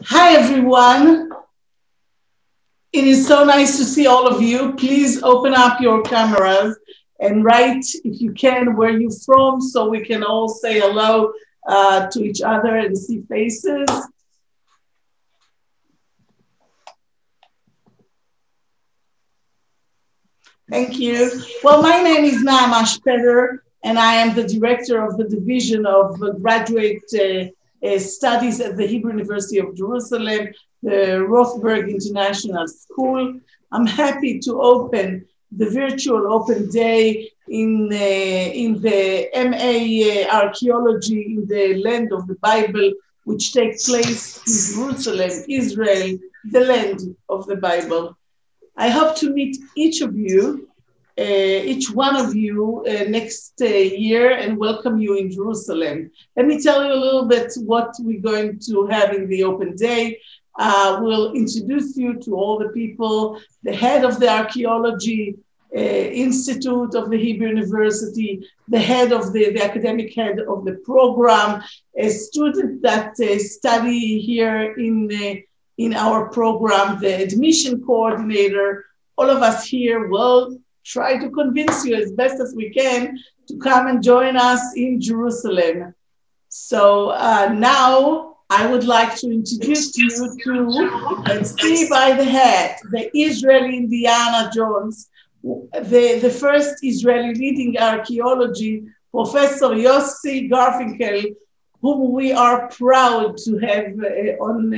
Hi, everyone. It is so nice to see all of you. Please open up your cameras and write, if you can, where you're from so we can all say hello to each other and see faces. Thank you. Well, my name is Naama Shpeder, and I am the director of the Division of Graduate Studies at the Hebrew University of Jerusalem, the Rothberg International School. I'm happy to open the virtual open day in the MA Archaeology in the Land of the Bible, which takes place in Jerusalem, Israel, the land of the Bible. I hope to meet each one of you next year and welcome you in Jerusalem. Let me tell you a little bit what we're going to have in the open day. We'll introduce you to all the people, the head of the Archaeology Institute of the Hebrew University, the head of the academic head of the program, a student that study here in our program, the admission coordinator. All of us here will try to convince you as best as we can to come and join us in Jerusalem. So now I would like to introduce you to, let's see by the head, the Israeli Indiana Jones, the first Israeli leading archaeology, Professor Yossi Garfinkel, whom we are proud to have on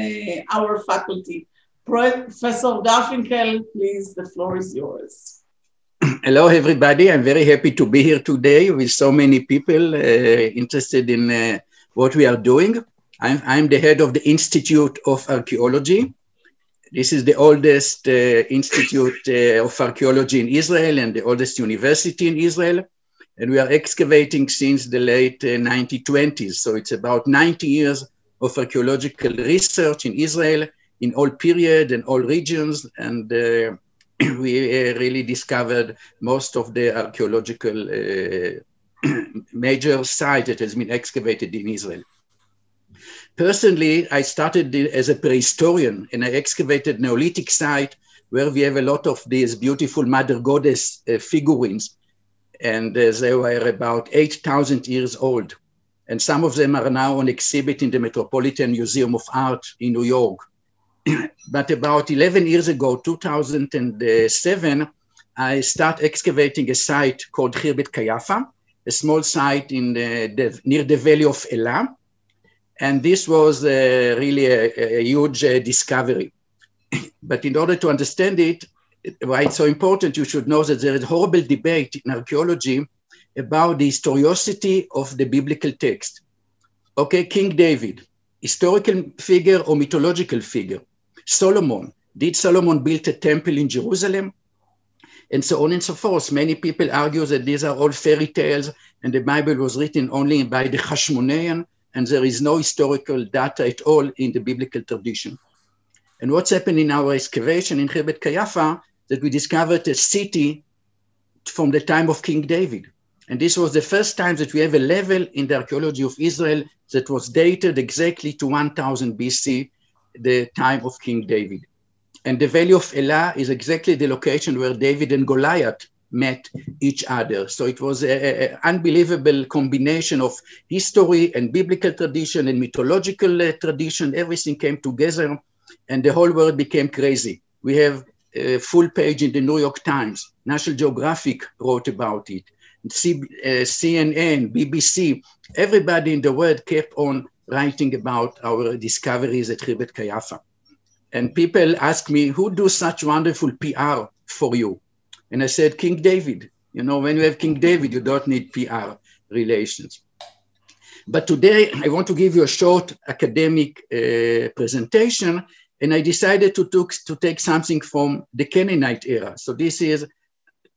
our faculty. Professor Garfinkel, please, the floor is yours. Hello, everybody. I'm very happy to be here today with so many people interested in what we are doing. I'm the head of the Institute of Archaeology. This is the oldest institute of archaeology in Israel and the oldest university in Israel. And we are excavating since the late 1920s. So it's about 90 years of archaeological research in Israel in all periods and all regions. And we really discovered most of the archaeological major sites that has been excavated in Israel. Personally, I started as a prehistorian and I excavated Neolithic site where we have a lot of these beautiful mother goddess figurines. And they were about 8,000 years old. And some of them are now on exhibit in the Metropolitan Museum of Art in New York. But about 11 years ago, 2007, I started excavating a site called Khir Bet Kayafa, a small site in near the valley of Elah. And this was really a huge discovery. But in order to understand it, why it's so important, you should know that there is a horrible debate in archaeology about the historicity of the biblical text. Okay, King David, historical figure or mythological figure? Solomon, did Solomon build a temple in Jerusalem? And so on and so forth. Many people argue that these are all fairy tales and the Bible was written only by the Hashmonean and there is no historical data at all in the biblical tradition. And what's happened in our excavation in Khir Bet Kayafa, that we discovered a city from the time of King David. And this was the first time that we have a level in the archaeology of Israel that was dated exactly to 1000 BC, the time of King David. And the Valley of Elah is exactly the location where David and Goliath met each other. So it was an unbelievable combination of history and biblical tradition and mythological tradition. Everything came together and the whole world became crazy. We have a full page in the New York Times. National Geographic wrote about it. CNN, BBC, everybody in the world kept on writing about our discoveries at Khir Bet Kayafa. And people ask me, who do such wonderful PR for you? And I said, King David. You know, when you have King David, you don't need PR relations. But today, I want to give you a short academic presentation. And I decided to take something from the Canaanite era. So this is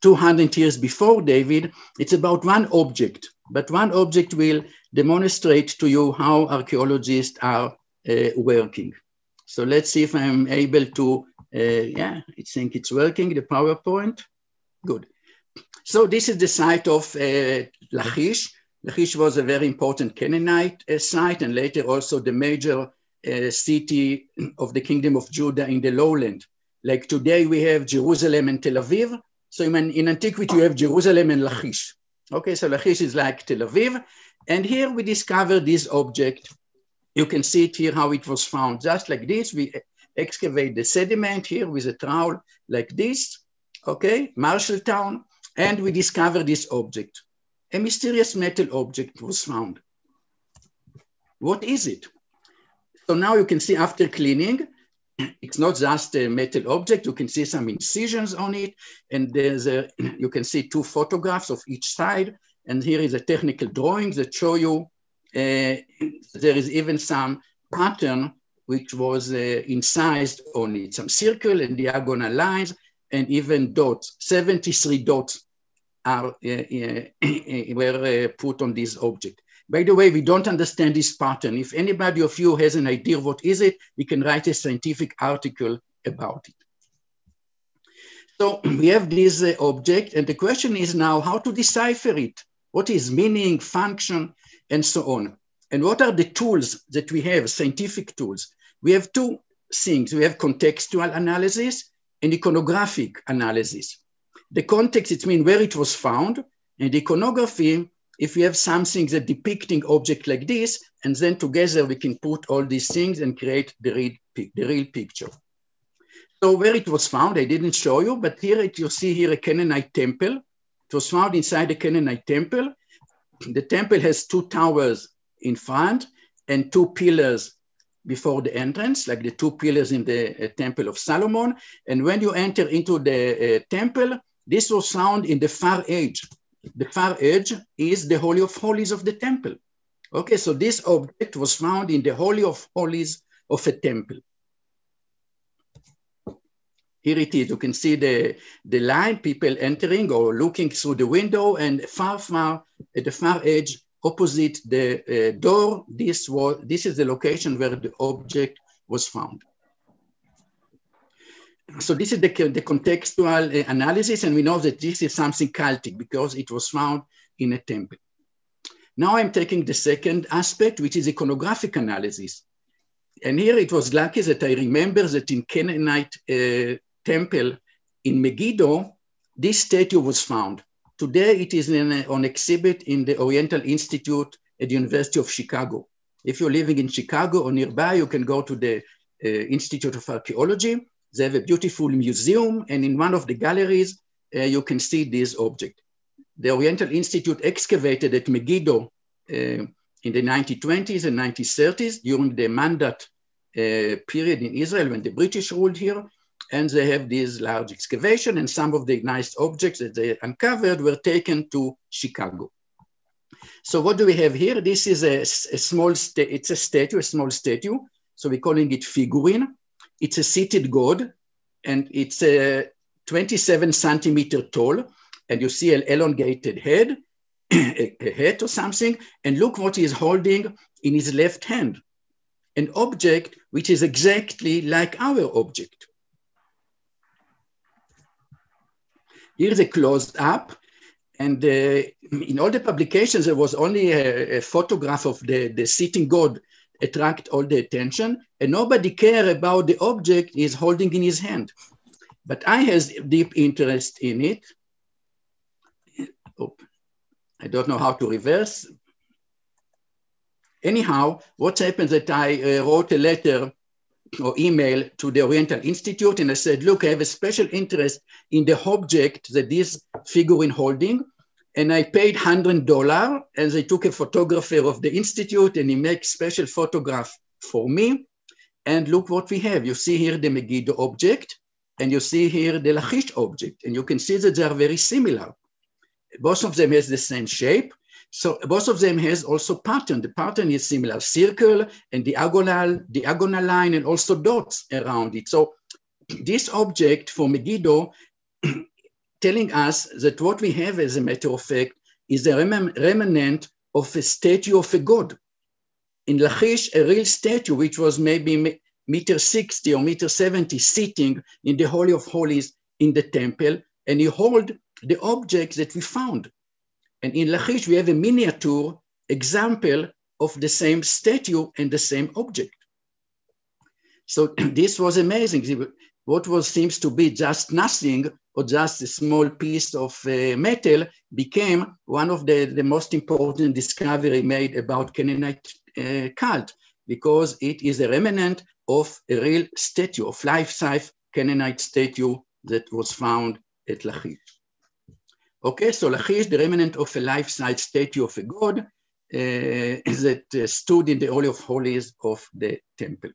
200 years before David. It's about one object, but one object will demonstrate to you how archaeologists are working. So let's see if I'm able to, yeah, I think it's working, the PowerPoint. Good. So this is the site of Lachish. Lachish was a very important Canaanite site and later also the major city of the Kingdom of Judah in the lowland. Like today we have Jerusalem and Tel Aviv. So in antiquity, you have Jerusalem and Lachish. Okay, so Lachish is like Tel Aviv. And here we discover this object. You can see it here, how it was found. Just like this, we excavate the sediment here with a trowel like this, okay, Marshalltown, and we discover this object. A mysterious metal object was found. What is it? So now you can see after cleaning, it's not just a metal object. You can see some incisions on it. And you can see 2 photographs of each side. And here is a technical drawing that show you there is even some pattern which was incised on it, some circle and diagonal lines and even dots. 73 dots were put on this object. By the way, we don't understand this pattern. If anybody of you has an idea what is it, we can write a scientific article about it. So we have this object, and the question is now how to decipher it. What is meaning, function, and so on. And what are the tools that we have, scientific tools? We have 2 things. We have contextual analysis and iconographic analysis. The context, it means where it was found, and iconography, if we have something that depicting object like this, and then together we can put all these things and create the real picture. So where it was found, I didn't show you, but here you see here a Canaanite temple. It was found inside a Canaanite temple. The temple has 2 towers in front and 2 pillars before the entrance, like the 2 pillars in the Temple of Solomon. And when you enter into the temple, this was found in the far edge. The far edge is the Holy of Holies of the temple. Okay, so this object was found in the Holy of Holies of a temple. Here it is, you can see the line, people entering or looking through the window, and far at the far edge, opposite the door, this is the location where the object was found. So this is the contextual analysis, and we know that this is something cultic because it was found in a temple. Now I'm taking the second aspect, which is iconographic analysis. And here it was lucky that I remember that in Canaanite temple in Megiddo, this statue was found. Today it is on exhibit in the Oriental Institute at the University of Chicago. If you're living in Chicago or nearby, you can go to the Institute of Archaeology. They have a beautiful museum, and in one of the galleries, you can see this object. The Oriental Institute excavated at Megiddo in the 1920s and 1930s during the Mandat period in Israel when the British ruled here. And they have this large excavation, and some of the nice objects that they uncovered were taken to Chicago. So what do we have here? This is a small statue, a small statue. So we're calling it figurine. It's a seated god, and it's 27 centimeter tall. And you see an elongated head, a head or something. And look what he's holding in his left hand, an object which is exactly like our object. Here's a closed up, and in all the publications, there was only a photograph of the sitting god attract all the attention, and nobody cared about the object he's holding in his hand. But I has deep interest in it. Oh, I don't know how to reverse. Anyhow, what happened that I wrote a letter or email to the Oriental Institute, and I said, look, I have a special interest in the object that this figurine holding, and I paid $100, and they took a photographer of the Institute, and he makes special photograph for me, and look what we have. You see here the Megiddo object, and you see here the Lachish object, and you can see that they are very similar. Both of them has the same shape. So both of them has also pattern. The pattern is similar, circle and diagonal line, and also dots around it. So this object for Megiddo telling us that what we have, as a matter of fact, is a remnant of a statue of a god. In Lachish, a real statue, which was maybe 1.60 or 1.70 sitting in the Holy of Holies in the temple, and he hold the object that we found. And in Lachish, we have a miniature example of the same statue and the same object. So this was amazing. What seems to be just nothing or just a small piece of metal became one of the most important discovery made about Canaanite cult, because it is a remnant of a real statue, of life-size Canaanite statue that was found at Lachish. Okay, so Lachish, the remnant of a life-size statue of a god that stood in the Holy of Holies of the temple.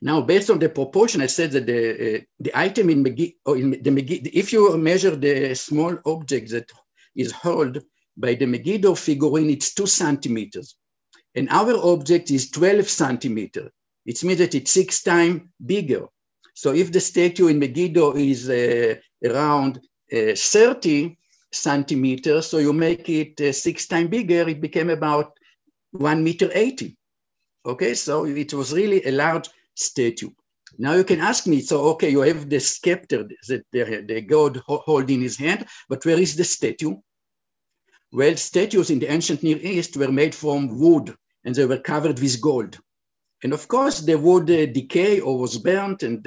Now, based on the proportion, I said that the item in Megiddo, if you measure the small object that is held by the Megiddo figurine, it's 2 centimeters. And our object is 12 centimeters. It means that it's 6 times bigger. So if the statue in Megiddo is around 30 centimeters, so you make it 6 times bigger, it became about 1.80 meters. Okay, so it was really a large statue. Now you can ask me, so okay, you have the scepter that the god hold in his hand, but where is the statue? Well, statues in the ancient Near East were made from wood and they were covered with gold. And of course, the wood decayed or was burnt, and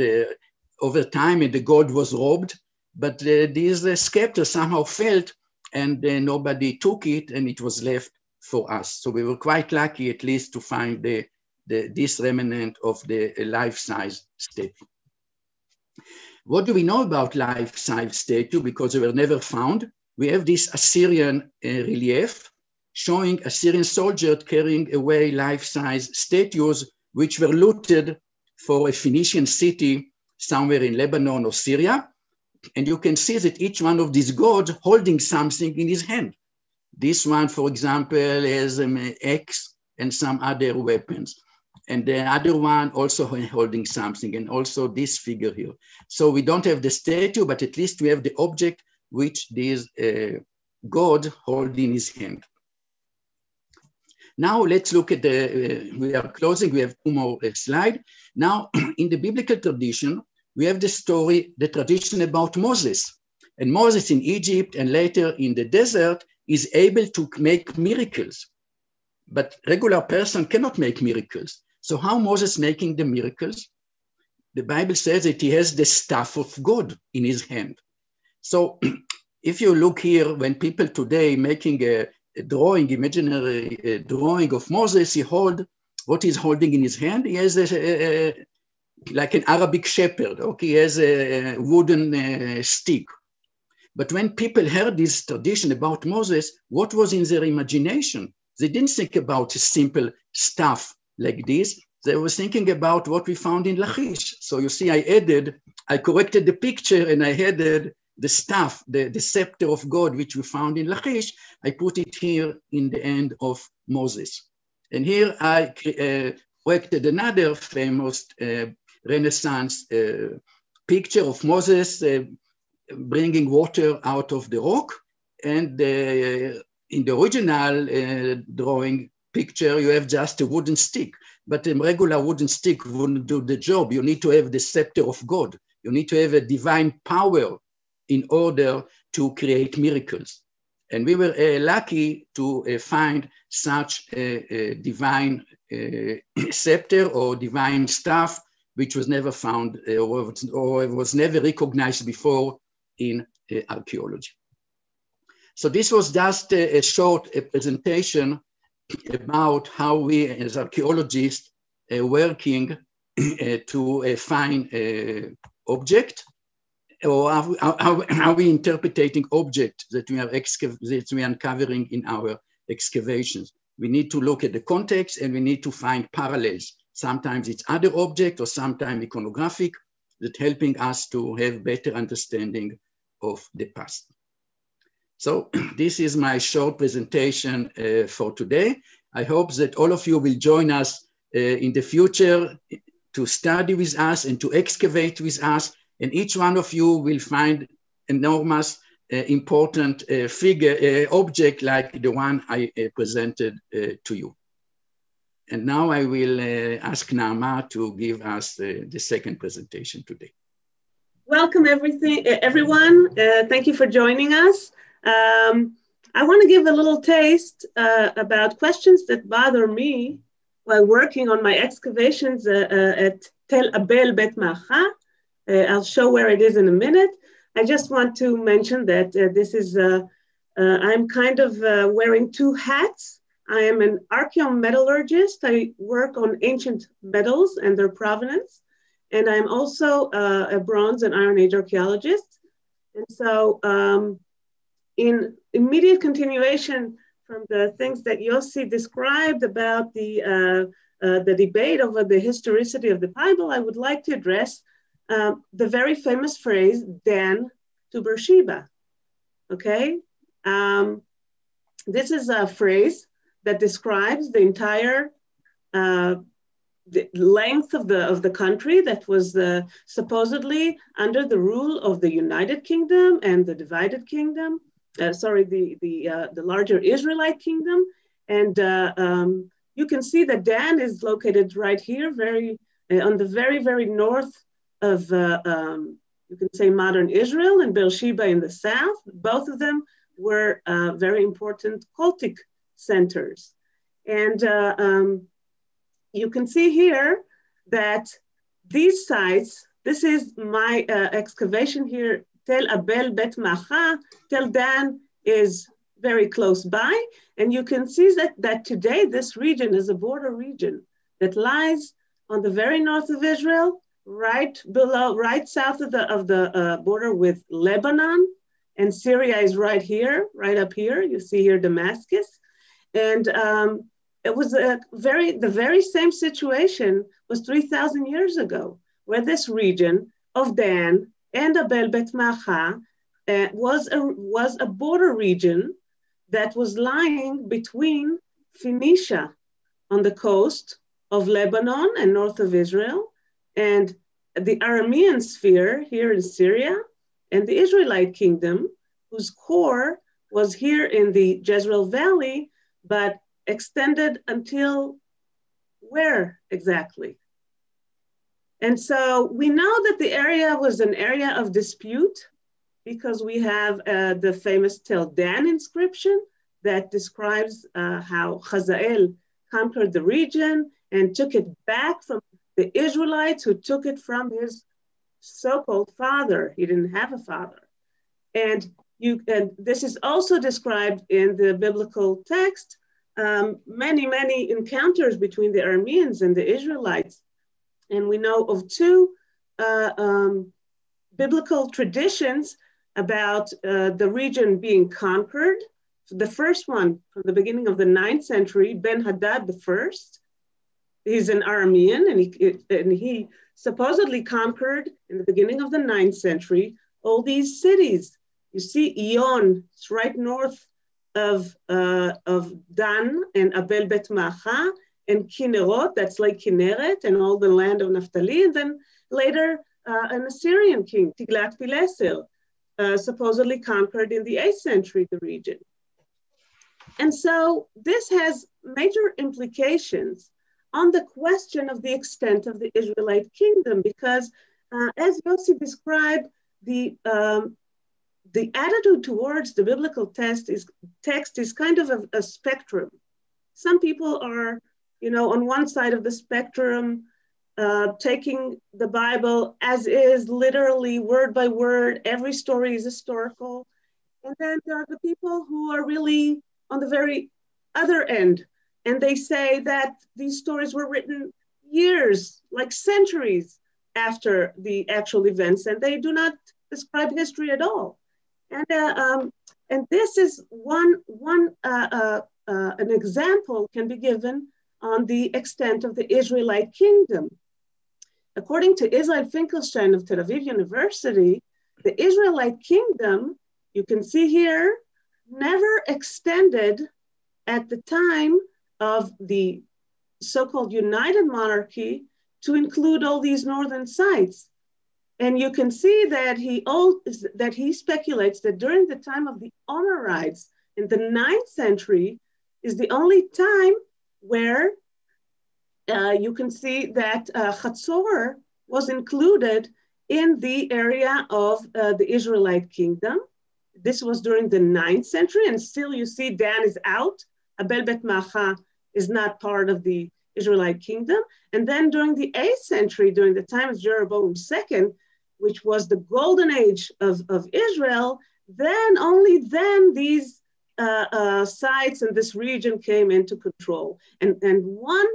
over time, and the gold was robbed. But this scepter somehow felt, and nobody took it, and it was left for us. So we were quite lucky, at least, to find this remnant of the life-size statue. What do we know about life-size statue? Because they were never found. We have this Assyrian relief showing Assyrian soldiers carrying away life-size statues which were looted for a Phoenician city somewhere in Lebanon or Syria. And you can see that each one of these gods holding something in his hand. This one, for example, has an axe and some other weapons. And the other one also holding something, and also this figure here. So we don't have the statue, but at least we have the object which this god hold in his hand. Now let's look at we are closing, we have 2 more slides. Now, in the biblical tradition, we have the story, the tradition about Moses. And Moses in Egypt and later in the desert is able to make miracles. But regular person cannot make miracles. So how Moses making the miracles? The Bible says that he has the staff of God in his hand. So if you look here, when people today making a drawing, imaginary drawing of Moses, what he's holding in his hand, he has like an Arabic shepherd, okay? He has a wooden stick. But when people heard this tradition about Moses, what was in their imagination? They didn't think about a simple stuff like this. They were thinking about what we found in Lachish. So you see, I corrected the picture and I added the staff, the scepter of God, which we found in Lachish. I put it here in the end of Moses. And here I corrected another famous Renaissance picture of Moses bringing water out of the rock. And in the original drawing picture, you have just a wooden stick, but a regular wooden stick wouldn't do the job. You need to have the scepter of God. You need to have a divine power in order to create miracles. And we were lucky to find such a divine scepter or divine staff, which was never found or was never recognized before in archaeology. So this was just a short presentation about how we as archaeologists are working to find object, or how we interpreting object that we are uncovering in our excavations. We need to look at the context and we need to find parallels. Sometimes it's other object or sometimes iconographic, that helping us to have better understanding of the past. So this is my short presentation for today. I hope that all of you will join us in the future to study with us and to excavate with us. And each one of you will find enormous important object like the one I presented to you. And now I will ask Naama to give us the second presentation today. Welcome everyone. Thank you for joining us. I want to give a little taste about questions that bother me while working on my excavations at Tel Abel Bet Maacha. I'll show where it is in a minute. I just want to mention that this is, I'm kind of wearing two hats. I am an archaeometallurgist. I work on ancient metals and their provenance. And I'm also a Bronze and Iron Age archaeologist. And so in immediate continuation from the things that Yossi described about the debate over the historicity of the Bible, I would like to address the very famous phrase, Dan to Beersheba, okay? This is a phrase that describes the entire the length of the country that was supposedly under the rule of the United Kingdom and the divided kingdom, the larger Israelite kingdom. And you can see that Dan is located right here, on the very, very north of, you can say, modern Israel, and Beersheba in the south. Both of them were very important cultic centers. And you can see here that these sites, this is my excavation here, Tel Abel Bet Maacha. Tel Dan is very close by. And you can see that today this region is a border region that lies on the very north of Israel, right south of the border with Lebanon. And Syria is right here, right up here. You see here Damascus. And it was the very same situation was 3,000 years ago, where this region of Dan and Abel Bet Maacha was a border region that was lying between Phoenicia on the coast of Lebanon and north of Israel, and the Aramean sphere here in Syria, and the Israelite kingdom, whose core was here in the Jezreel Valley, but extended until where exactly? And so we know that the area was an area of dispute because we have the famous Tel Dan inscription that describes how Hazael conquered the region and took it back from the Israelites who took it from his so-called father. He didn't have a father. And this is also described in the biblical text, many encounters between the Arameans and the Israelites. And we know of two biblical traditions about the region being conquered. The first one from the beginning of the 9th century, Ben-Hadad I. He's an Aramean, and he supposedly conquered in the beginning of the 9th century all these cities. You see Ion, it's right north of Dan and Abel Bet Maacha, and Kinnerot, that's like Kinneret, and all the land of Naphtali, and then later an Assyrian king, Tiglath-Pileser, supposedly conquered in the 8th century the region. And so this has major implications on the question of the extent of the Israelite kingdom, because as Yossi described, the attitude towards the biblical text is kind of a spectrum. Some people are, on one side of the spectrum, taking the Bible as is, literally word by word, every story is historical. And then there are the people who are really on the very other end, and they say that these stories were written years, like centuries after the actual events, and they do not describe history at all. And this is an example can be given on the extent of the Israelite kingdom. According to Israel Finkelstein of Tel Aviv University, the Israelite kingdom, you can see here, never extended at the time of the so-called United Monarchy to include all these northern sites. And you can see that he speculates that during the time of the Omerides in the 9th century is the only time where you can see that Chatzor was included in the area of the Israelite kingdom. This was during the 9th century, and still you see Dan is out. Abel Bet Maacha is not part of the Israelite kingdom. And then during the 8th century, during the time of Jeroboam II, which was the golden age of Israel, then only then these sites in this region came into control. And one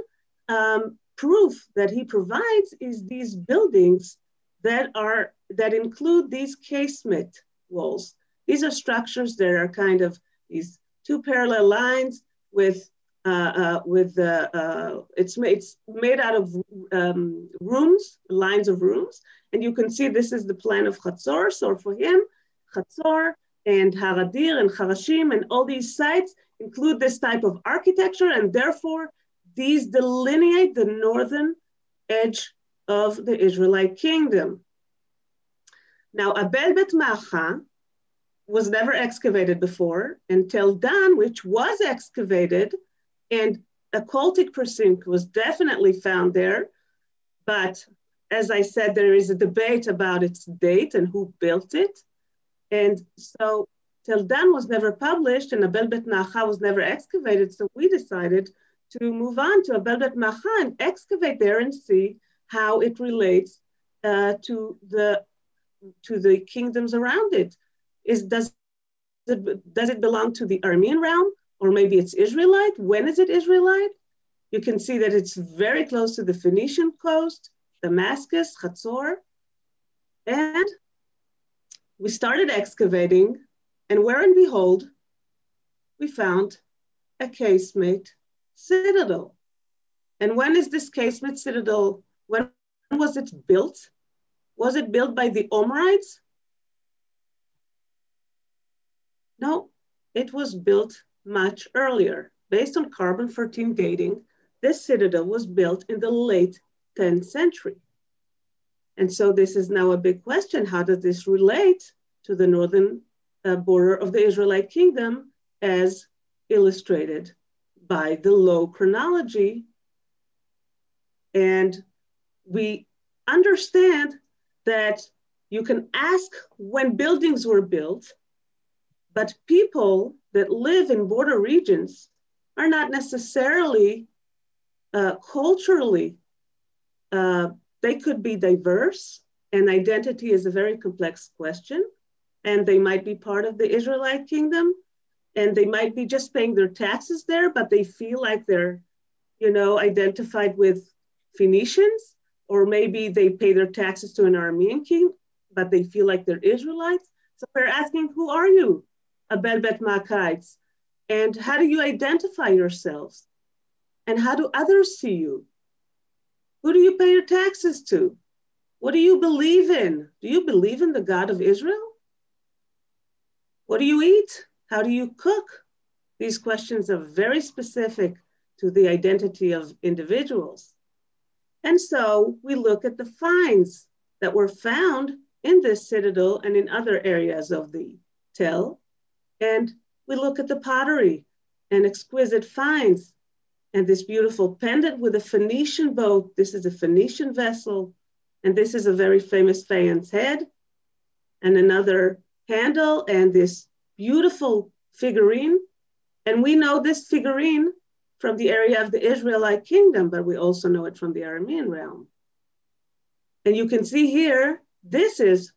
proof that he provides is these buildings that include these casement walls. These are structures that are kind of these two parallel lines with it's made out of rooms, lines of rooms. And you can see this is the plan of Chatzor. So for him, Chatzor and Haradir and Harashim and all these sites include this type of architecture, and therefore these delineate the northern edge of the Israelite kingdom. Now, Abel Bet Maacha was never excavated before, and Tel Dan, which was excavated, and a cultic precinct was definitely found there. But as I said, there is a debate about its date and who built it. And so Tel Dan was never published and Abel Bet Maacha was never excavated. So we decided to move on to Abel Bet Maacha and excavate there and see how it relates to the kingdoms around it. Does it belong to the Aramean realm? Or maybe it's Israelite? When is it Israelite? You can see that it's very close to the Phoenician coast, Damascus, Chatzor. And we started excavating, and where and behold, we found a casemate citadel. And when is this casemate citadel, when was it built? Was it built by the Omrides? No, it was built much earlier. Based on carbon-14 dating, this citadel was built in the late 10th century. And so this is now a big question. How does this relate to the northern border of the Israelite kingdom as illustrated by the low chronology? And we understand that you can ask when buildings were built, but people that live in border regions are not necessarily culturally, they could be diverse, and identity is a very complex question. And they might be part of the Israelite kingdom, and they might be just paying their taxes there, but they feel like they're, identified with Phoenicians, or maybe they pay their taxes to an Aramean king, but they feel like they're Israelites. So we're asking, who are you? Abel Bet Maachites, and how do you identify yourselves? And how do others see you? Who do you pay your taxes to? What do you believe in? Do you believe in the God of Israel? What do you eat? How do you cook? These questions are very specific to the identity of individuals. And so we look at the finds that were found in this citadel and in other areas of the Tel. And we look at the pottery and exquisite finds and this beautiful pendant with a Phoenician boat. This is a Phoenician vessel. And this is a very famous faïence head and another handle and this beautiful figurine. And we know this figurine from the area of the Israelite kingdom, but we also know it from the Aramean realm. And you can see here, this is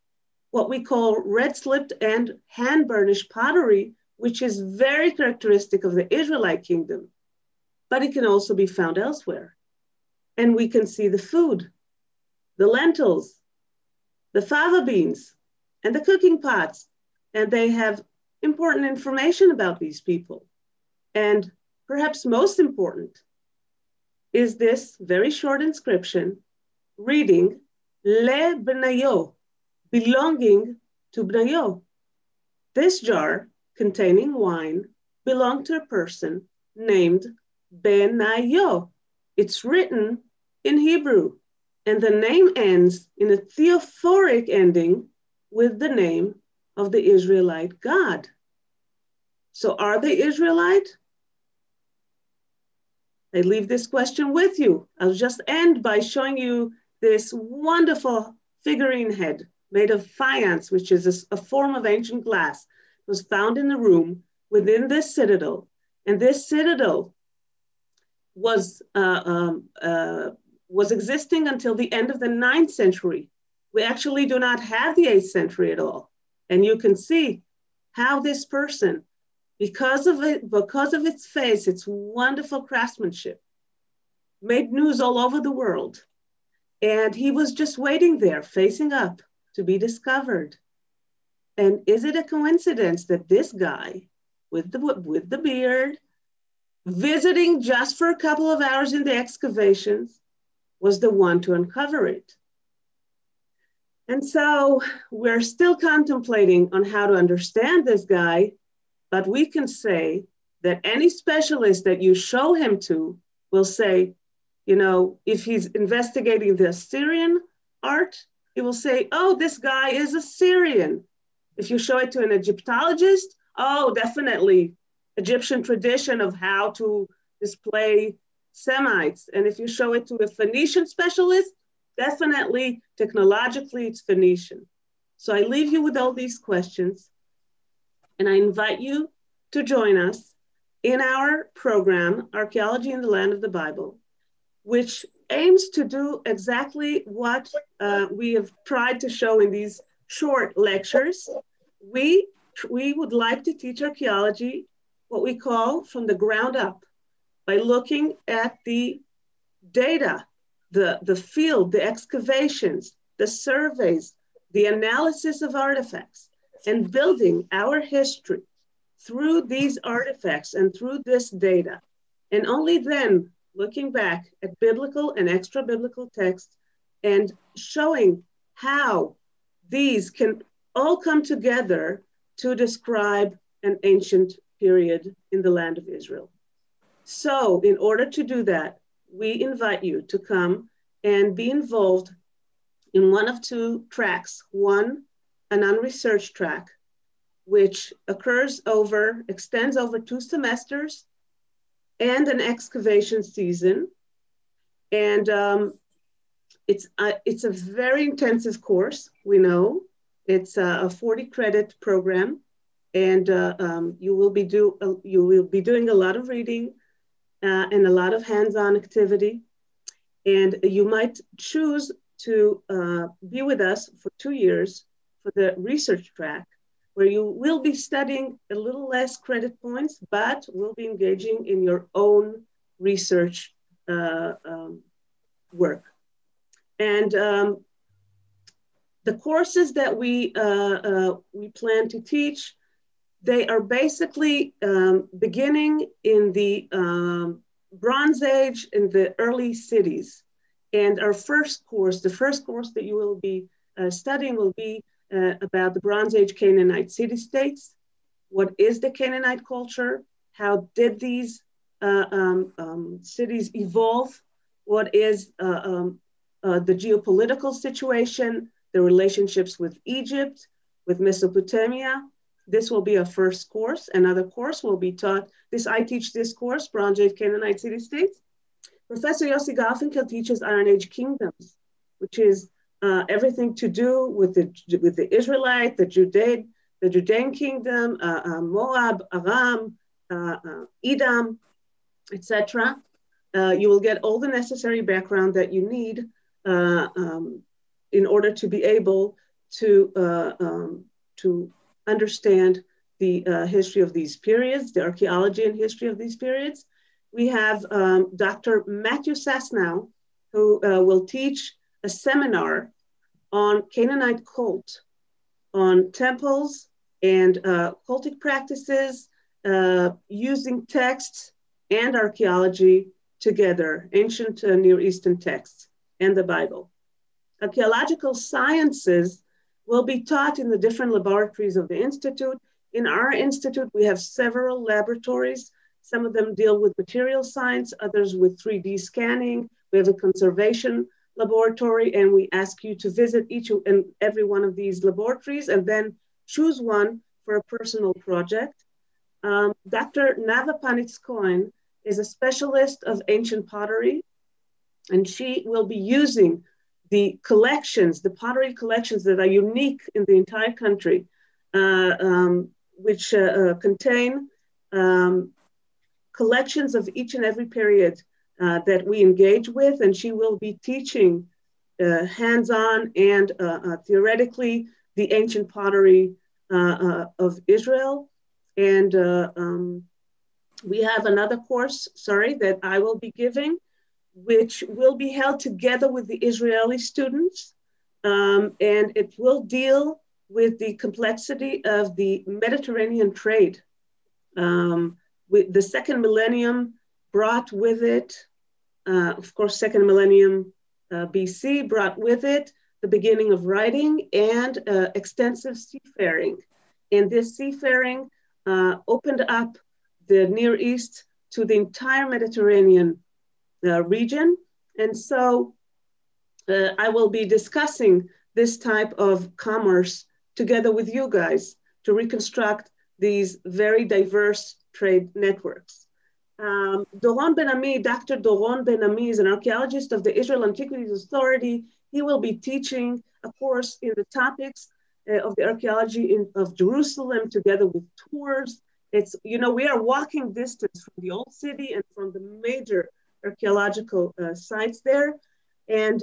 what we call red slipped and hand burnished pottery, which is very characteristic of the Israelite kingdom, but it can also be found elsewhere. And we can see the food, the lentils, the fava beans, and the cooking pots. And they have important information about these people. And perhaps most important is this very short inscription reading, Le Benayo, belonging to Benayo. This jar containing wine belonged to a person named Benayo. It's written in Hebrew, and the name ends in a theophoric ending with the name of the Israelite God. So are they Israelite? I leave this question with you. I'll just end by showing you this wonderful figurine head made of faience, which is a form of ancient glass. It was found in the room within this citadel. And this citadel was existing until the end of the 9th century. We actually do not have the 8th century at all. And you can see how this person, because of its face, its wonderful craftsmanship, made news all over the world. And he was just waiting there, facing up to be discovered. And is it a coincidence that this guy with the beard, visiting just for a couple of hours in the excavations, was the one to uncover it? And so we're still contemplating on how to understand this guy, but we can say that any specialist that you show him to will say, you know, if he's investigating the Assyrian art, he will say, oh, this guy is Assyrian. If you show it to an Egyptologist, oh, definitely Egyptian tradition of how to display Semites. And if you show it to a Phoenician specialist, definitely technologically it's Phoenician. So I leave you with all these questions, and I invite you to join us in our program, Archaeology in the Land of the Bible, which aims to do exactly what we have tried to show in these short lectures. We would like to teach archaeology, what we call from the ground up, by looking at the data, the field, the excavations, the surveys, the analysis of artifacts, and building our history through these artifacts and through this data. And only then looking back at biblical and extra-biblical texts and showing how these can all come together to describe an ancient period in the land of Israel. So in order to do that, we invite you to come and be involved in one of two tracks. One, an unresearched track, which extends over 2 semesters and an excavation season. And it's a very intensive course, we know. It's a 40 credit program, and you will be doing a lot of reading and a lot of hands-on activity. And you might choose to be with us for 2 years for the research track, where you will be studying a little less credit points, but will be engaging in your own research work. And the courses that we plan to teach, they are basically beginning in the Bronze Age in the early cities. And our first course, the first course that you will be studying will be about the Bronze Age Canaanite city-states. What is the Canaanite culture? How did these cities evolve? What is the geopolitical situation, the relationships with Egypt, with Mesopotamia? This will be a first course. Another course will be taught. I teach this course, Bronze Age Canaanite city-states. Professor Yossi Garfinkel teaches Iron Age kingdoms, which is everything to do with the Israelite, the Judean kingdom, Moab, Aram, Edom, etc. You will get all the necessary background that you need in order to be able to understand the history of these periods, the archaeology and history of these periods. We have Dr. Matthew Sasnow, who will teach a seminar on Canaanite cult, on temples and cultic practices, using texts and archaeology together, ancient Near Eastern texts and the Bible. Archaeological sciences will be taught in the different laboratories of the Institute. In our Institute, we have several laboratories. Some of them deal with material science, others with 3D scanning. We have a conservation laboratory, and we ask you to visit each and every one of these laboratories and then choose one for a personal project. Dr. Nava Panitz-Cohen is a specialist of ancient pottery, and she will be using the collections, the pottery collections that are unique in the entire country, which contain collections of each and every period that we engage with, and she will be teaching hands-on and theoretically the ancient pottery of Israel. And we have another course, that I will be giving, which will be held together with the Israeli students. And it will deal with the complexity of the Mediterranean trade. With the second millennium brought with it, of course, second millennium BC brought with it the beginning of writing and extensive seafaring. And this seafaring opened up the Near East to the entire Mediterranean region. And so I will be discussing this type of commerce together with you guys to reconstruct these very diverse trade networks. Doron Ben-Ami, Dr. Doron Ben-Ami is an archaeologist of the Israel Antiquities Authority. He will be teaching a course in the topics of the archaeology of Jerusalem together with tours. It's, we are walking distance from the old city and from the major archaeological sites there. And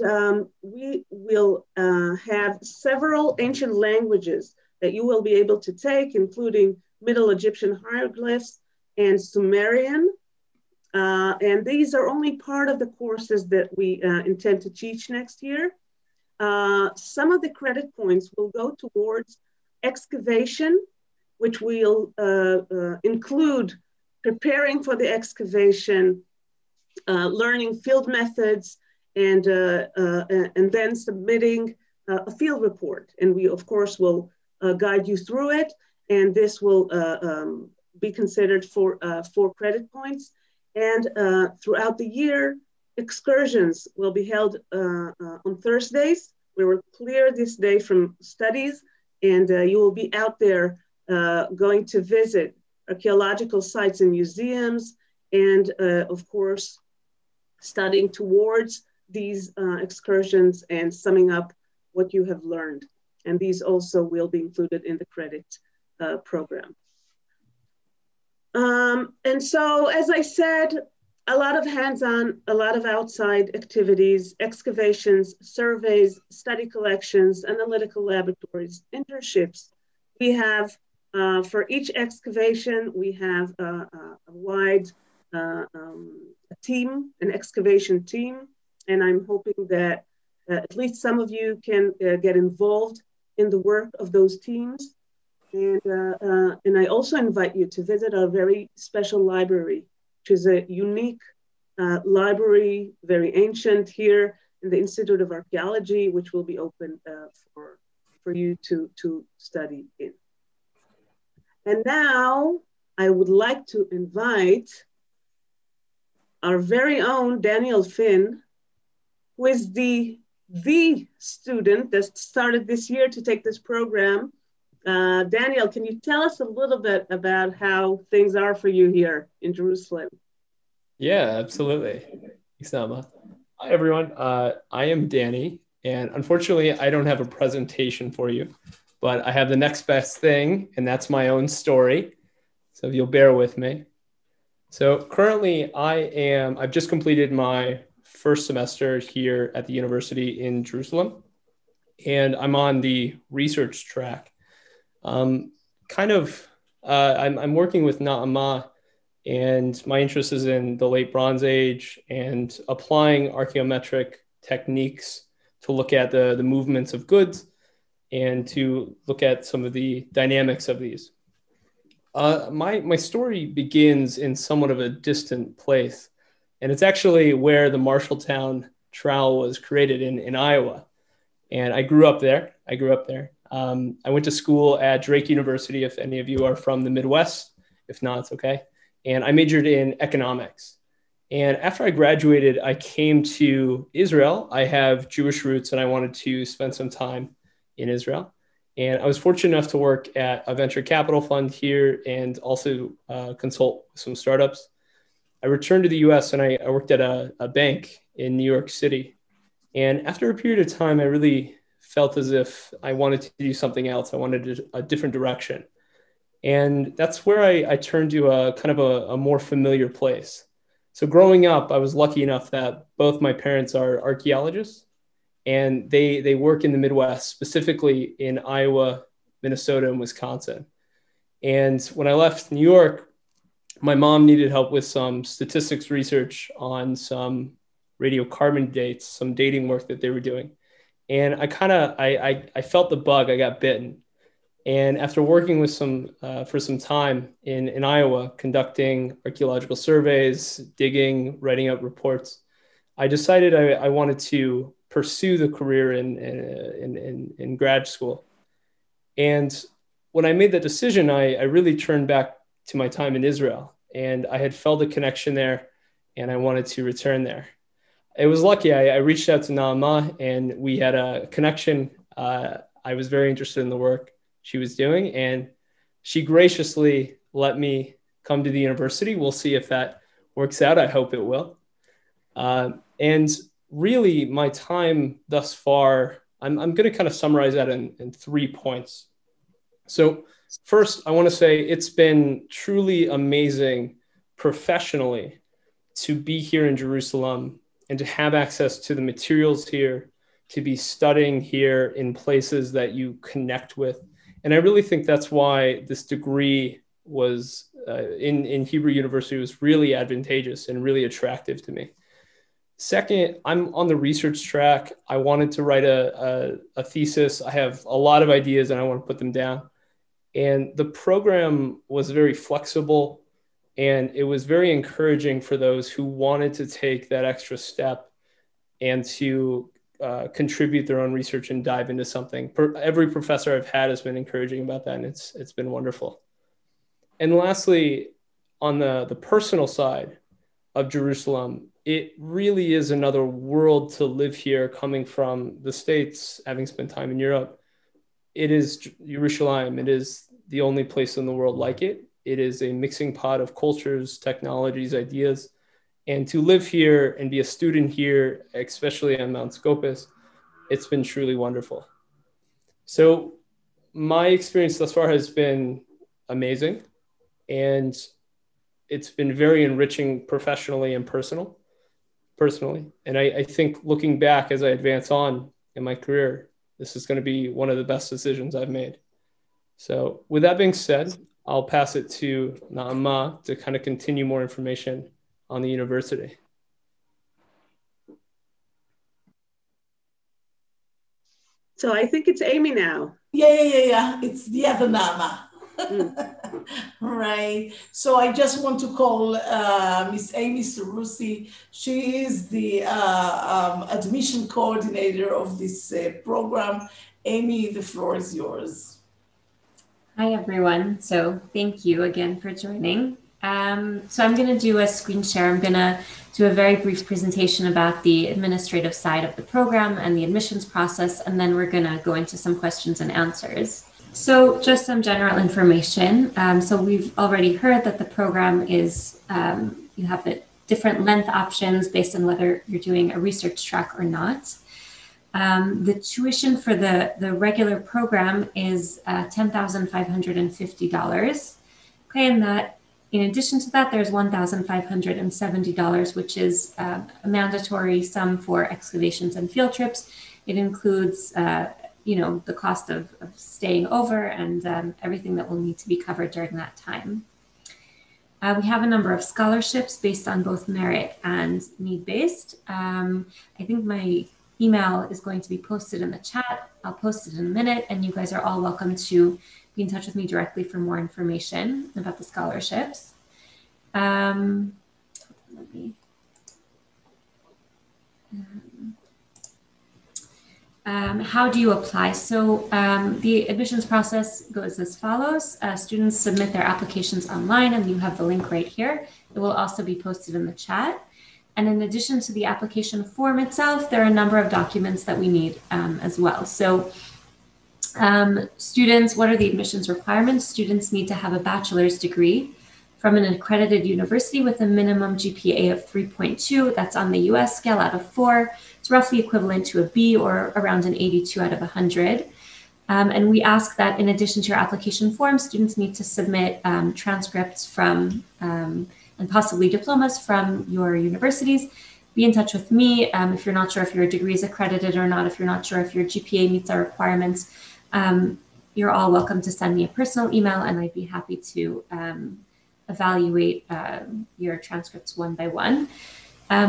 we will have several ancient languages that you will be able to take, including Middle Egyptian hieroglyphs and Sumerian. And these are only part of the courses that we intend to teach next year. Some of the credit points will go towards excavation, which will include preparing for the excavation, learning field methods, and then submitting a field report. And we, of course, will guide you through it. And this will be considered for 4 credit points. And throughout the year, excursions will be held on Thursdays. We will clear this day from studies, and you will be out there going to visit archaeological sites and museums, and of course, studying towards these excursions and summing up what you have learned. And these also will be included in the credit program. And so, as I said, a lot of hands-on, a lot of outside activities, excavations, surveys, study collections, analytical laboratories, internships. We have, for each excavation, we have a wide team, an excavation team. And I'm hoping that at least some of you can get involved in the work of those teams. And I also invite you to visit our very special library, which is a unique library, very ancient here in the Institute of Archaeology, which will be open for you to study in. And now I would like to invite our very own Daniel Finn, who is the student that started this year to take this program. Daniel, can you tell us a little bit about how things are for you here in Jerusalem? Yeah, absolutely. Thanks, Naama. Hi, everyone. I am Danny, and unfortunately, I don't have a presentation for you, but I have the next best thing, and that's my own story. So if you'll bear with me. So currently, I've just completed my first semester here at the university in Jerusalem, and I'm on the research track. I'm working with Naama, and my interest is in the late Bronze Age and applying archaeometric techniques to look at the movements of goods and to look at some of the dynamics of these. My story begins in somewhat of a distant place, and it's actually where the Marshalltown Trowel was created in Iowa. And I grew up there. I went to school at Drake University, if any of you are from the Midwest. If not, it's okay. And I majored in economics. And after I graduated, I came to Israel. I have Jewish roots, and I wanted to spend some time in Israel. And I was fortunate enough to work at a venture capital fund here and also consult with some startups. I returned to the US and I worked at a bank in New York City. And after a period of time, I really felt as if I wanted to do something else. I wanted a different direction. And that's where I turned to a kind of a more familiar place. So growing up, I was lucky enough that both my parents are archaeologists, and they work in the Midwest, specifically in Iowa, Minnesota, and Wisconsin. And when I left New York, my mom needed help with some statistics research on some radiocarbon dates, some dating work that they were doing. And I felt the bug, I got bitten. And after working with for some time in Iowa, conducting archaeological surveys, digging, writing up reports, I decided I wanted to pursue the career in grad school. And when I made that decision, I really turned back to my time in Israel, and I had felt a connection there, and I wanted to return there. It was lucky. I reached out to Naama, and we had a connection. I was very interested in the work she was doing, and she graciously let me come to the university. We'll see if that works out. I hope it will. And really, my time thus far, I'm going to kind of summarize that in 3 points. So first, I want to say it's been truly amazing professionally to be here in Jerusalem and to have access to the materials here, to be studying here in places that you connect with. And I really think that's why this degree was in Hebrew University was really advantageous and really attractive to me. Second, I'm on the research track. I wanted to write a thesis. I have a lot of ideas and I want to put them down. And the program was very flexible, and it was very encouraging for those who wanted to take that extra step and to contribute their own research and dive into something. Every professor I've had has been encouraging about that, and it's been wonderful. And lastly, on the personal side of Jerusalem, it really is another world to live here, coming from the States, having spent time in Europe. It is Yerushalayim. It is the only place in the world like it. It is a mixing pot of cultures, technologies, ideas. And to live here and be a student here, especially on Mount Scopus, it's been truly wonderful. So my experience thus far has been amazing. And it's been very enriching professionally and personally. And I think looking back as I advance on in my career, this is going to be one of the best decisions I've made. So with that being said, I'll pass it to Naama to kind of continue more information on the university. So I think it's Amy now. Yeah. It's the other Naama. Right. So I just want to call Miss Amy Sarusi. She is the admission coordinator of this program. Amy, the floor is yours. Hi, everyone. So thank you again for joining. So I'm going to do a screen share. I'm going to do a very brief presentation about the administrative side of the program and the admissions process, and then we're going to go into some questions and answers. So just some general information. So we've already heard that the program is, you have the different length options based on whether you're doing a research track or not. The tuition for the regular program is $10,550. Okay, and that in addition to that, there's $1,570, which is a mandatory sum for excavations and field trips. It includes the cost of staying over and everything that will need to be covered during that time. We have a number of scholarships based on both merit and need-based. I think my email is going to be posted in the chat. I'll post it in a minute, and you guys are all welcome to be in touch with me directly for more information about the scholarships. How do you apply? So the admissions process goes as follows. Students submit their applications online, and you have the link right here. It will also be posted in the chat. And in addition to the application form itself, there are a number of documents that we need as well. So students, what are the admissions requirements? Students need to have a bachelor's degree from an accredited university with a minimum GPA of 3.2. That's on the US scale out of 4. It's roughly equivalent to a B or around an 82 out of 100. And we ask that in addition to your application form, students need to submit transcripts from and possibly diplomas from your universities, be in touch with me. If you're not sure if your degree is accredited or not, if you're not sure if your GPA meets our requirements, you're all welcome to send me a personal email, and I'd be happy to evaluate your transcripts one by one.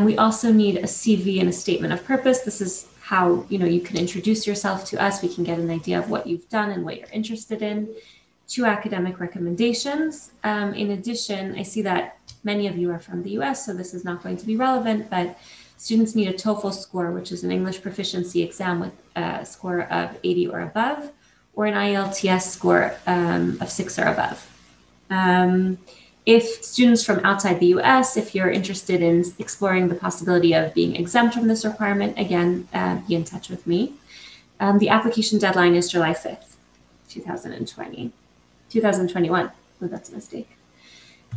We also need a CV and a statement of purpose. This is how you can introduce yourself to us. We can get an idea of what you've done and what you're interested in. 2 academic recommendations. In addition, I see that many of you are from the US, so this is not going to be relevant, but students need a TOEFL score, which is an English proficiency exam with a score of 80 or above, or an IELTS score of 6 or above. If students from outside the US, if you're interested in exploring the possibility of being exempt from this requirement, again, be in touch with me. The application deadline is July 5th, 2021. Oh, that's a mistake.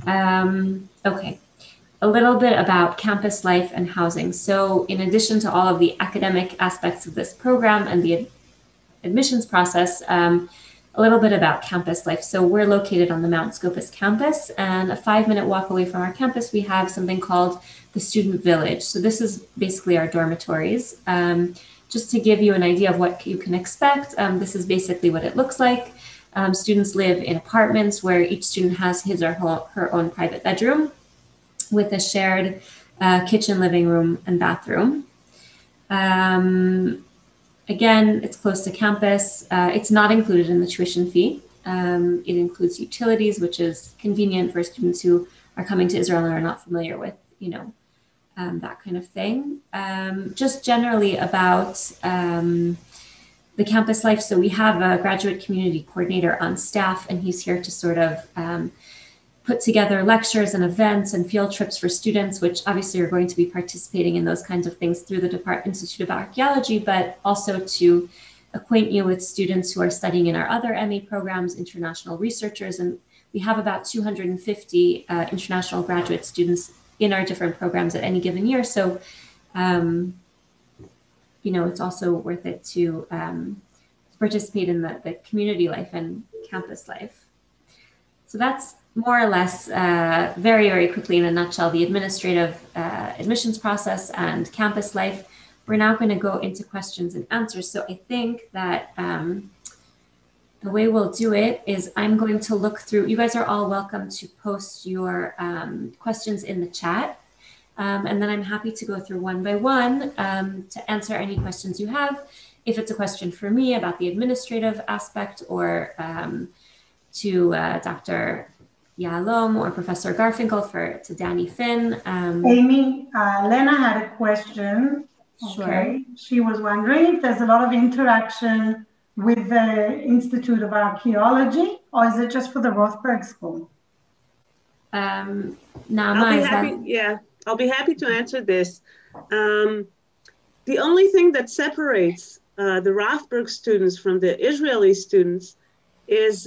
Okay, a little bit about campus life and housing. So in addition to all of the academic aspects of this program and the admissions process, a little bit about campus life. So we're located on the Mount Scopus campus, and a 5-minute walk away from our campus, we have something called the Student Village. So this is basically our dormitories. Just to give you an idea of what you can expect, this is basically what it looks like. Students live in apartments where each student has his or her own private bedroom with a shared kitchen, living room, and bathroom. Again, it's close to campus. It's not included in the tuition fee. It includes utilities, which is convenient for students who are coming to Israel and are not familiar with, that kind of thing. Just generally about the campus life. So we have a graduate community coordinator on staff, and he's here to sort of put together lectures and events and field trips for students, which obviously are going to be participating in those kinds of things through the Institute of Archaeology, but also to acquaint you with students who are studying in our other MA programs, international researchers. And we have about 250 international graduate students in our different programs at any given year. So, it's also worth it to participate in the community life and campus life. So that's more or less, very, very quickly in a nutshell, the administrative admissions process and campus life. We're now going to go into questions and answers. So I think that the way we'll do it is I'm going to look through, you guys are all welcome to post your questions in the chat. And then I'm happy to go through one by one to answer any questions you have. If it's a question for me about the administrative aspect, or to Dr. Yahalom or Professor Garfinkel, to Danny Finn. Amy, Lena had a question. Sure. Okay. She was wondering if there's a lot of interaction with the Institute of Archaeology, or is it just for the Rothberg School? I'll be happy to answer this. The only thing that separates the Rothberg students from the Israeli students is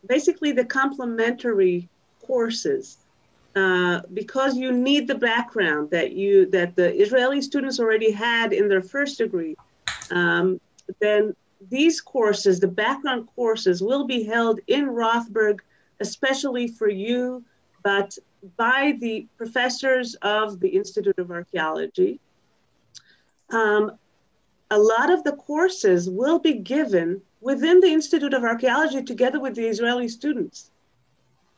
basically the complementary courses, because you need the background that the Israeli students already had in their first degree. Then these courses, the background courses, will be held in Rothberg, especially for you, but by the professors of the Institute of Archaeology. A lot of the courses will be given within the Institute of Archaeology together with the Israeli students.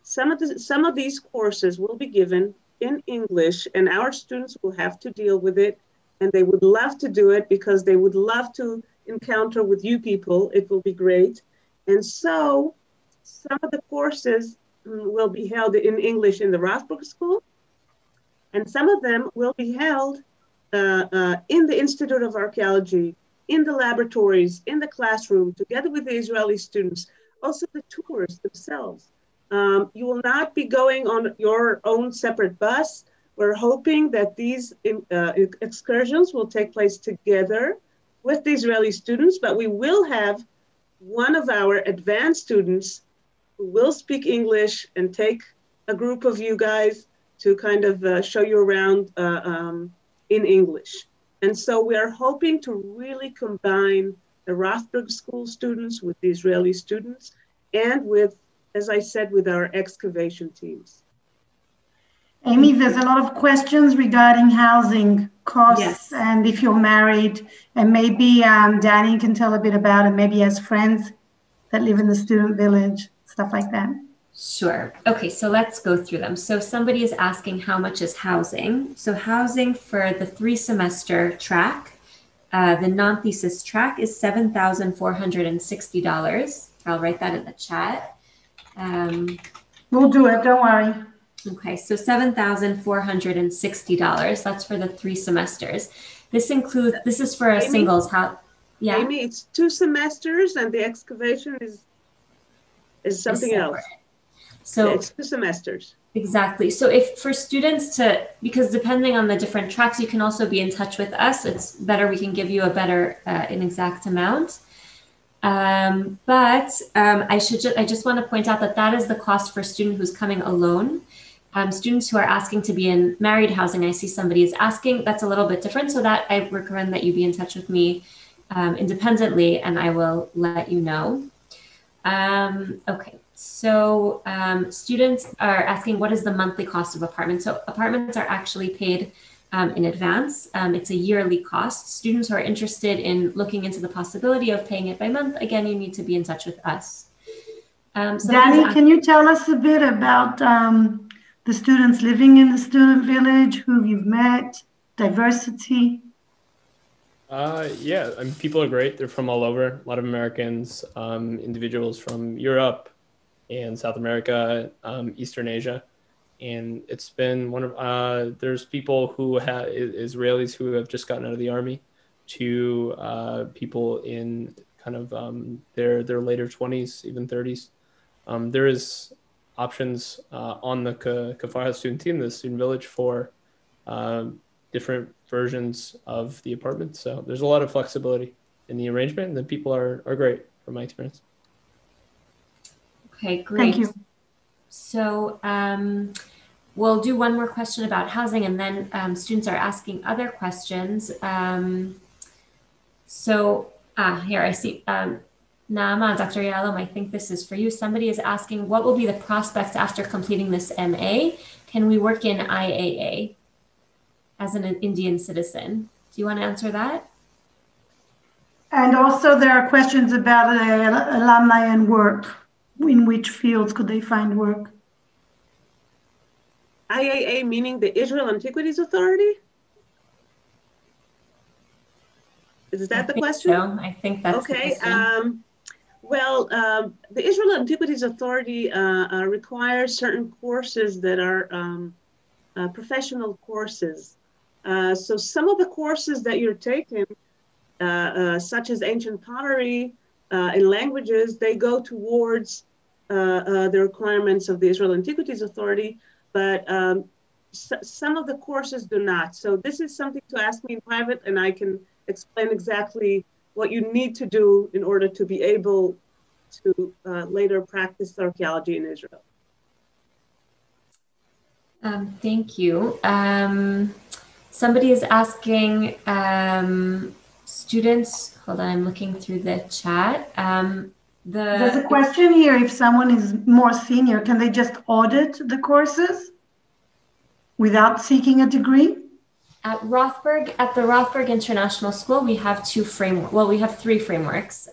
Some of these courses will be given in English, and our students will have to deal with it, and they would love to do it because they would love to encounter with you people. It will be great. And so some of the courses will be held in English in the Rothberg School, and some of them will be held in the Institute of Archaeology, in the laboratories, in the classroom, together with the Israeli students. Also the tours themselves. You will not be going on your own separate bus. We're hoping that these excursions will take place together with the Israeli students, but we will have one of our advanced students who will speak English and take a group of you guys to kind of show you around in English. And so we are hoping to really combine the Rothberg School students with the Israeli students and with, as I said, with our excavation teams. Amy, there's a lot of questions regarding housing costs and if you're married, and maybe Danny can tell a bit about it. Maybe he has friends that live in the student village, stuff like that. Sure. Okay, so let's go through them. So somebody is asking how much is housing. So housing for the 3-semester track, the non-thesis track is $7,460. I'll write that in the chat. We'll do it, don't worry. Okay, so $7,460. That's for the 3 semesters. This is for a singles house. Yeah. Amy, it's 2 semesters and the excavation is something else. So it's 2 semesters. Exactly. So if for students because depending on the different tracks, you can also be in touch with us. It's better, we can give you a better, an exact amount. But I just want to point out that is the cost for a student who's coming alone. Students who are asking to be in married housing, I see somebody is asking, that's a little bit different. So that I recommend that you be in touch with me independently, and I will let you know. Okay, so students are asking, what is the monthly cost of apartments? So apartments are actually paid in advance. It's a yearly cost. Students who are interested in looking into the possibility of paying it by month, again, you need to be in touch with us. Danny, can you tell us a bit about the students living in the student village, who you've met, diversity? Yeah, I mean, people are great. They're from all over, a lot of Americans, individuals from Europe and South America, Eastern Asia. And it's been one of, there's people who Israelis who have just gotten out of the army, to people in kind of their later 20s, even 30s. There is options on the Kfar student team, the student village, for different versions of the apartment. So there's a lot of flexibility in the arrangement, and the people are great from my experience. Okay, great. Thank you. So we'll do one more question about housing, and then students are asking other questions. Here I see Naama, Dr. Yalom, I think this is for you. Somebody is asking, what will be the prospects after completing this MA? Can we work in IAA as an Indian citizen? Do you want to answer that? And also there are questions about alumni and work. In which fields could they find work? IAA meaning the Israel Antiquities Authority? Is that the question? So. I think that's okay. The question. The Israel Antiquities Authority requires certain courses that are professional courses. So some of the courses that you're taking, such as ancient pottery and languages, they go towards the requirements of the Israel Antiquities Authority, but some of the courses do not. So this is something to ask me in private, and I can explain exactly what you need to do in order to be able to later practice archaeology in Israel. Thank you. Somebody is asking students, hold on, I'm looking through the chat. There's a question here, if someone is more senior, can they just audit the courses without seeking a degree? At the Rothberg International School, we have we have 3 frameworks.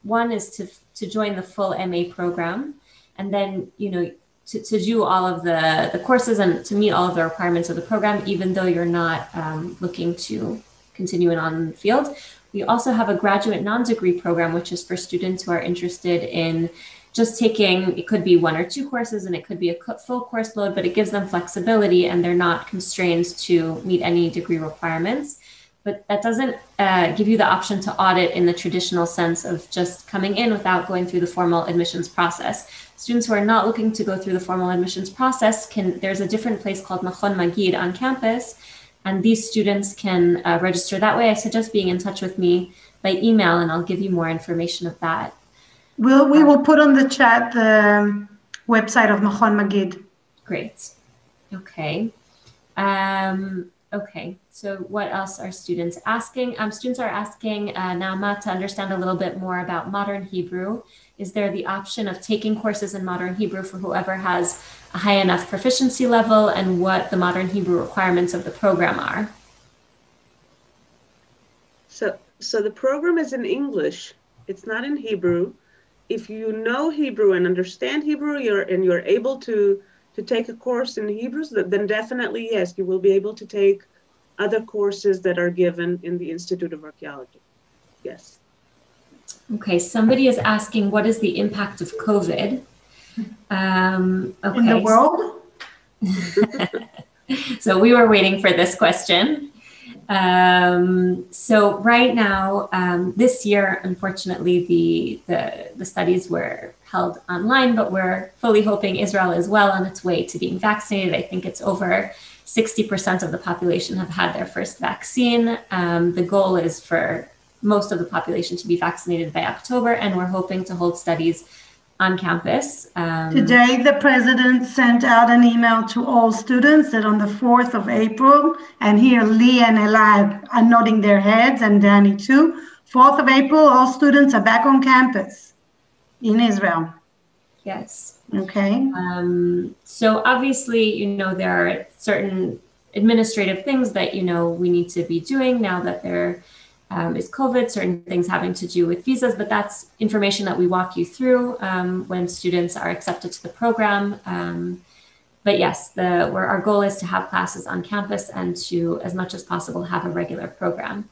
One is to join the full MA program, and then, to do all of the courses and to meet all of the requirements of the program, even though you're not looking to continue it on the field. We also have a graduate non-degree program, which is for students who are interested in just taking, it could be 1 or 2 courses, and it could be a full course load, but it gives them flexibility and they're not constrained to meet any degree requirements. But that doesn't give you the option to audit in the traditional sense of just coming in without going through the formal admissions process. Students who are not looking to go through the formal admissions process there's a different place called Machon Magid on campus, and these students can register that way. I suggest being in touch with me by email, and I'll give you more information of that. We will put on the chat the website of Machon Magid. Great. Okay. Okay, so what else are students asking? Students are asking Naama to understand a little bit more about modern Hebrew. Is there the option of taking courses in modern Hebrew for whoever has a high enough proficiency level, and what the modern Hebrew requirements of the program are? So the program is in English. It's not in Hebrew. If you know Hebrew and understand Hebrew, you're able to take a course in Hebrew, then definitely, yes, you will be able to take other courses that are given in the Institute of Archaeology. Yes. Okay, somebody is asking, what is the impact of COVID? Okay. In the world? So we were waiting for this question. So right now, this year, unfortunately, the studies were held online, but we're fully hoping Israel is well on its way to being vaccinated. I think it's over 60% of the population have had their first vaccine. The goal is for most of the population to be vaccinated by October, and we're hoping to hold studies on campus. Today, the president sent out an email to all students that on the 4th of April, and here Lee and Elad are nodding their heads, and Danny too. 4th of April, all students are back on campus in Israel. Yes. Okay. So obviously, there are certain administrative things that, we need to be doing now that there is COVID, certain things having to do with visas, but that's information that we walk you through when students are accepted to the program. But yes, our goal is to have classes on campus and to, as much as possible, have a regular program.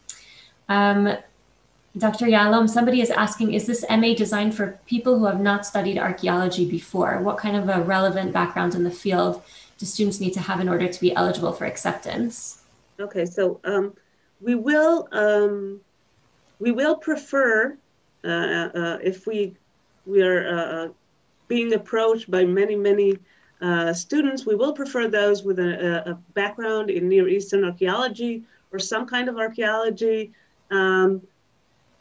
Dr. Yalom, somebody is asking, is this MA designed for people who have not studied archaeology before? What kind of a relevant background in the field do students need to have in order to be eligible for acceptance? Okay, so we will prefer if we are being approached by many students, we will prefer those with a background in Near Eastern archaeology or some kind of archaeology.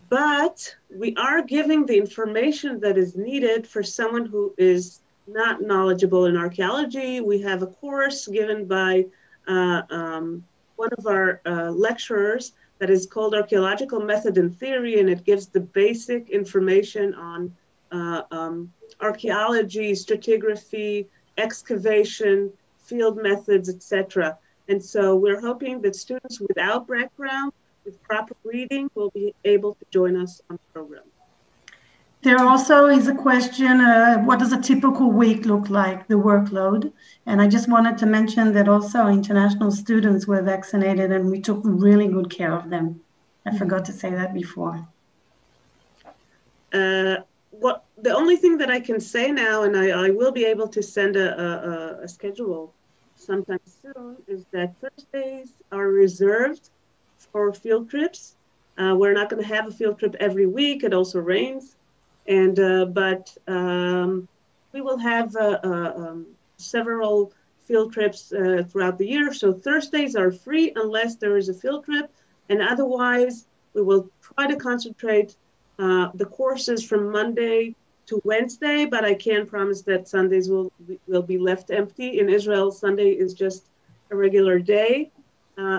But we are giving the information that is needed for someone who is not knowledgeable in archaeology. We have a course given by one of our lecturers that is called Archaeological Method and Theory, and it gives the basic information on archaeology, stratigraphy, excavation, field methods, etc. And so we're hoping that students without background, with proper reading, will be able to join us on the program. There also is a question, what does a typical week look like, the workload? And I just wanted to mention that also international students were vaccinated and we took really good care of them. I forgot to say that before. The only thing that I can say now, and I will be able to send a schedule sometime soon, is that Thursdays are reserved for field trips. We're not going to have a field trip every week. It also rains. But we will have several field trips throughout the year. So Thursdays are free unless there is a field trip. And otherwise, we will try to concentrate the courses from Monday to Wednesday, but I can't promise that Sundays will be left empty. In Israel, Sunday is just a regular day.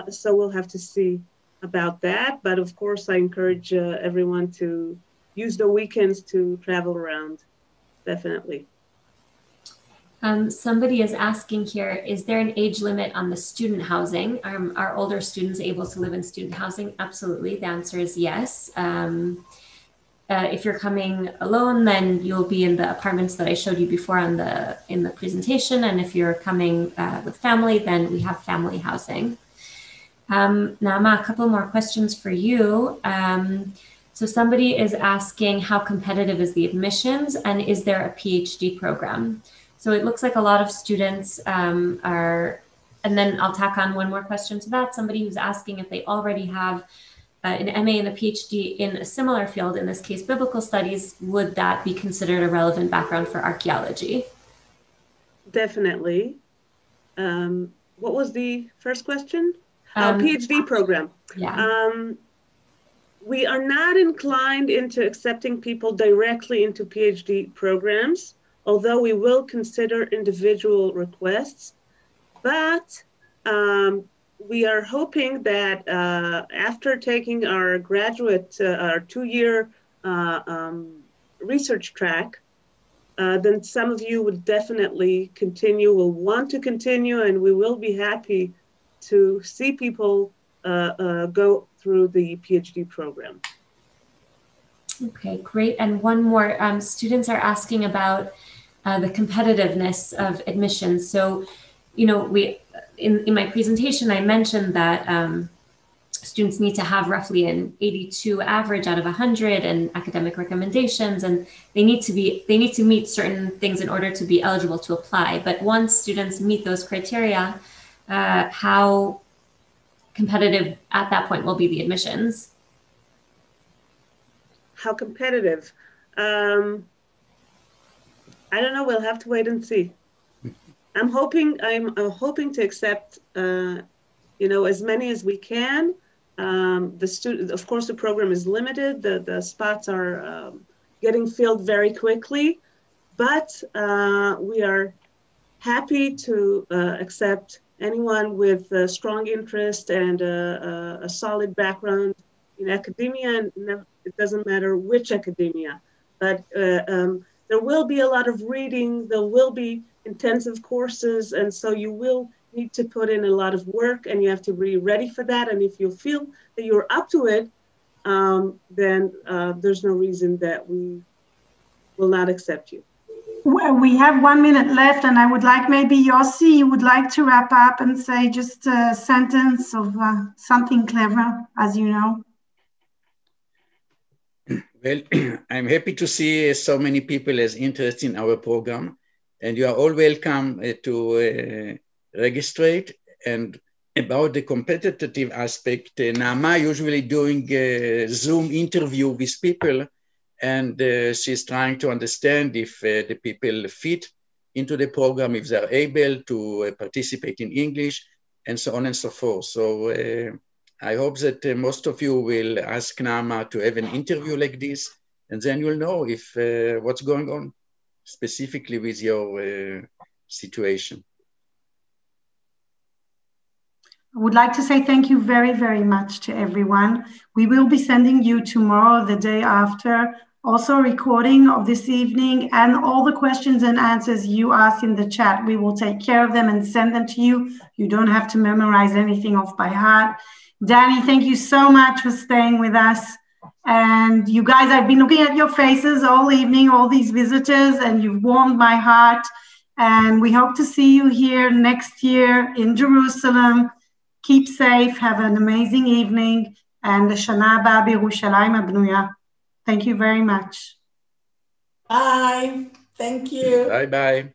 So we'll have to see about that. But of course, I encourage everyone to use the weekends to travel around, definitely. Somebody is asking here, is there an age limit on the student housing? Are older students able to live in student housing? Absolutely, the answer is yes. If you're coming alone, then you'll be in the apartments that I showed you before in the presentation. And if you're coming with family, then we have family housing. Naama, a couple more questions for you. So somebody is asking, how competitive is the admissions and is there a PhD program? So it looks like a lot of students are, and then I'll tack on one more question to that. Somebody who's asking if they already have an MA and a PhD in a similar field, in this case, biblical studies, would that be considered a relevant background for archaeology? Definitely. What was the first question? PhD program. Yeah. We are not inclined into accepting people directly into PhD programs, although we will consider individual requests. But we are hoping that after taking our graduate, our 2-year research track, then some of you would definitely will want to continue, and we will be happy to see people go through the PhD program. Okay, great. And one more, students are asking about the competitiveness of admissions. So, you know, in my presentation, I mentioned that students need to have roughly an 82 average out of 100 and academic recommendations, and they need to meet certain things in order to be eligible to apply. But once students meet those criteria, how competitive at that point will be the admissions? How competitive? I don't know. We'll have to wait and see. I'm hoping to accept, you know, as many as we can. Of course, the program is limited. The spots are getting filled very quickly, but we are happy to accept anyone with a strong interest and a solid background in academia, and it doesn't matter which academia, but there will be a lot of reading, there will be intensive courses, and so you will need to put in a lot of work, and you have to be ready for that. And if you feel that you're up to it, then there's no reason that we will not accept you. Well, we have 1 minute left, and I would like maybe Yossi, you would like to wrap up and say just a sentence of something clever, as you know. Well, I'm happy to see so many people as interested in our program, and you are all welcome to register. And about the competitive aspect, Naama usually doing a Zoom interview with people, and she's trying to understand if the people fit into the program, if they're able to participate in English, and so on and so forth. So I hope that most of you will ask Naama to have an interview like this, and then you'll know if what's going on specifically with your situation. I would like to say thank you very, very much to everyone. We will be sending you tomorrow, the day after, also a recording of this evening, and all the questions and answers you asked in the chat. We will take care of them and send them to you. You don't have to memorize anything off by heart. Danny, thank you so much for staying with us. And you guys, I've been looking at your faces all evening, all these visitors, and you've warmed my heart. And we hope to see you here next year in Jerusalem. Keep safe, have an amazing evening, and Shana Haba B'Yerushalayim Habnuya. Thank you very much. Bye. Thank you. Bye-bye.